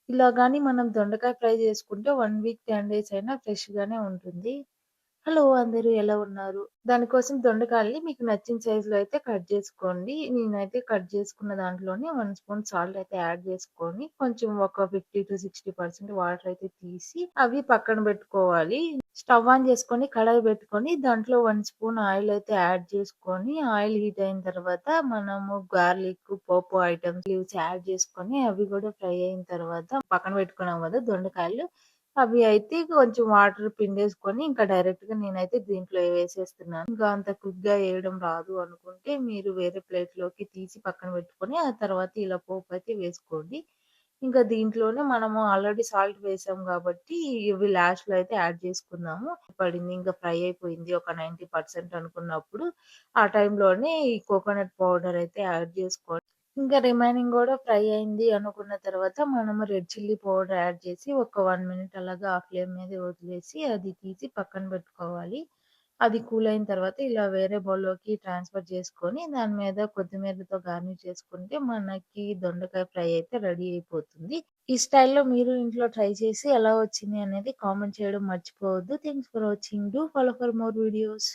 ఇలా గాని మనం దొండకాయ ఫ్రై చేసుకుంటే 1 వీక్, 10 డేస్ అయినా ఫ్రెష్‌గానే ఉంటుంది. హలో! అందరూ ఎలా ఉన్నారు? దానికోసం దొండకాయల్ని మీకు నచ్చిన సైజులో అయితే కట్ జేసుకోండి. నేనైతే కట్ జేసుకున్న దాంట్లోనే 1 స్పూన్ సాల్ట్ అయితే యాడ్ చేసుకొని, కొంచెం ఒక 50-60% వాటర్ అయితే తీసి, అవి పక్కన బెట్టుకోవాలి. స్టవ్ ఆన్ చేసుకొని, కడాయి పెట్టుకొని, దాంట్లో 1 స్పూన్ ఆయిల్ అయితే యాడ్ చేసుకొని, ఆయిల్ హీట్ అయిన తర్వాత మనము గార్లిక్, పోపు ఐటెమ్స్, లీవ్స్ యాడ్ చేసుకొని, అవి గూడా ఫ్రై అయిన తర్వాత పక్కన పెట్టుకున్నాం గదా! దొండకాయలు అవి అయితే కొంచెం వాటర్ పిండేసుకొని ఇంకా డైరెక్ట్‌గా నేనైతే దీంట్లో వేసేస్తున్నాను. ఇంకా అంత క్విక్‌గా ఏయడం రాదు అనుకుంటే మీరు వేరే ప్లేట్‌లోకి తీసి పక్కన పెట్టుకొని, ఆ తర్వాత ఇలా పోపయితే వేసుకోండి. ఇంకా దీంట్లోనే మనము ఆల్రెడీ సాల్ట్ వేసాం గాబట్టి, ఇవి లాస్ట్‌లో అయితే యాడ్ చేసుకుందాము. పడింది ఇంకా ఫ్రై అయిపోయింది ఒక 90% అనుకున్నప్పుడు, ఆ టైంలోనే ఈ కోకోనట్ పౌడర్ అయితే యాడ్ చేసుకోండి. ఇంకా రిమైనింగ్ గూడా ఫ్రై అయింది అనుకున్న తర్వాత మనము రెడ్ చిల్లీ పౌడర్ యాడ్ చేసి ఒక 1 మినిట్ అలాగా ఆ ఫ్లేమ్ మీదే వదిలేసి అది తీసి పక్కన పెట్టుకోవాలి. అది కూల్ అయిన తర్వాత ఇలా వేరే బౌల్‌లోకి ట్రాన్స్‌ఫర్ చేసుకొని దాని మీద కొత్తిమీరతో గార్నిష్ చేసుకుంటే మనకి దొండకాయ ఫ్రై అయితే రెడీ అయిపోతుంది. ఈ స్టైల్‌లో మీరు ఇంట్లో ట్రై చేసి ఎలా వచ్చింది అనేది కామెంట్ చేయడం మర్చిపోవద్దు. Thanks for watching. Do follow for more videos.